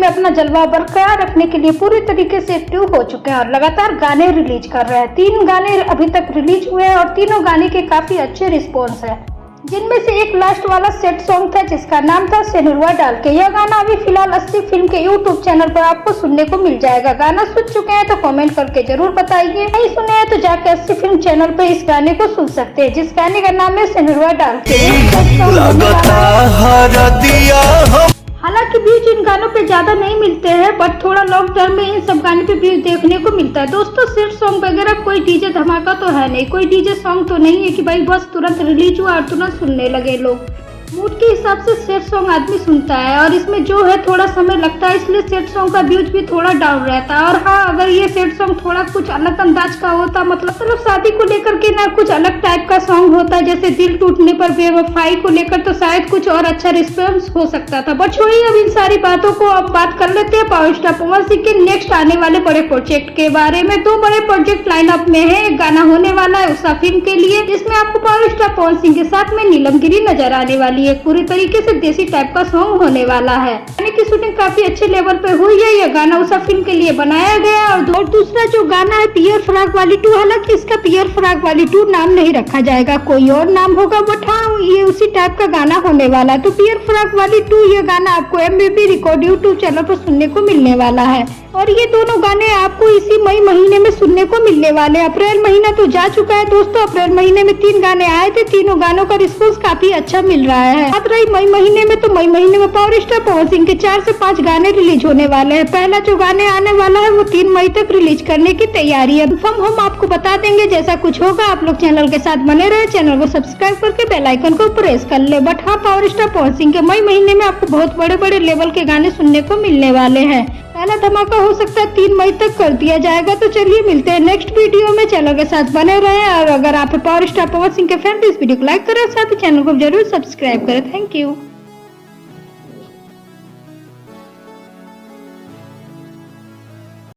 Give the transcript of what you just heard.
पे अपना जलवा बरकरार रखने के लिए पूरी तरीके से एक्टिव हो चुके हैं और लगातार गाने रिलीज कर रहे हैं। 3 गाने अभी तक रिलीज हुए हैं और तीनों गाने के काफी अच्छे रिस्पॉन्स है, जिनमें से एक लास्ट वाला सेट सॉन्ग था जिसका नाम था सिनुरवा डाल के। यह गाना अभी फिलहाल 80 फिल्म के यूट्यूब चैनल पर आपको सुनने को मिल जाएगा। गाना सुन चुके हैं तो कमेंट करके जरूर बताइए, नहीं सुने हैं तो जाके 80 फिल्म चैनल पे इस गाने को सुन सकते हैं, जिस गाने का नाम है सिनुरवा डाल के। हालांकि व्यूज इन गानों पे ज्यादा नहीं मिलते हैं, बट थोड़ा लॉन्ग टर्म में इन सब गाने पे व्यूज देखने को मिलता है। दोस्तों सेट सॉन्ग वगैरह कोई डीजे धमाका तो है नहीं, कोई डीजे सॉन्ग तो नहीं है कि भाई बस तुरंत रिलीज हुआ और तुरंत सुनने लगे लोग। मूड के हिसाब से सेट सॉन्ग आदमी सुनता है और इसमें जो है थोड़ा समय लगता है, इसलिए सेट सॉन्ग का व्यूज भी थोड़ा डाउन रहता है। और हाँ, अगर ये सेट सॉन्ग थोड़ा कुछ अलग अंदाज का होता, मतलब शादी को लेकर के ना कुछ अलग टाइप का सॉन्ग होता, जैसे दिल टूटने पर बेवफाई को लेकर, तो शायद कुछ और अच्छा रिस्पॉन्स हो सकता था। बट छोड़िए अब इन सारी बातों को, अब बात कर लेते हैं पावर स्टार पवन सिंह के नेक्स्ट आने वाले बड़े प्रोजेक्ट के बारे में। 2 बड़े प्रोजेक्ट लाइनअप में है। एक गाना होने वाला है उषा फिल्म के लिए, जिसमें आपको पावर स्टार पवन सिंह के साथ में नीलम गिरी नजर आने वाली है। पूरी तरीके से देसी टाइप का सॉन्ग होने वाला है। गाने की शूटिंग काफी अच्छे लेवल पे हुई है। यह गाना उषा फिल्म के लिए बनाया गया और दूसरा जो गाना है पियर फ्राक वाली 2, हालांकि इसका पियर फ्राक वाली 2 नाम नहीं रखा जाएगा, कोई और नाम होगा, बट हाँ ये उसी टाइप का गाना होने वाला है। तो पियर फ्राक वाली 2 ये गाना आपको MVB रिकॉर्ड यूट्यूब चैनल पर सुनने को मिलने वाला है और ये दोनों गाने आपको इसी मई महीने में सुनने को मिलने वाले। अप्रैल महीना तो जा चुका है दोस्तों, अप्रैल महीने में 3 गाने आए थे, तीनों गानों का रिस्पॉन्स काफी अच्छा मिल रहा है। बात रही मई महीने में, तो मई महीने में पावर स्टार पवन सिंह के 4 से 5 गाने रिलीज होने वाले हैं। पहला जो गाने आने वाला है वो 3 मई तक रिलीज करने की तैयारी है। हम आपको बता देंगे, जैसा कुछ होगा आप लोग चैनल के साथ बने रहे, चैनल को सब्सक्राइब करके बेल आइकन को प्रेस कर ले। बट हाँ, पावर स्टार पवन सिंह के मई महीने में आपको बहुत बड़े बड़े लेवल के गाने सुनने को मिलने वाले हैं। पहला धमाका हो सकता है 3 मई तक कर दिया जाएगा। तो चलिए मिलते हैं नेक्स्ट वीडियो में, चैनल के साथ बने रहें और अगर आप पावर स्टार पवन सिंह के फैन तो इस वीडियो को लाइक करें, साथ ही चैनल को जरूर सब्सक्राइब करें। Thank you.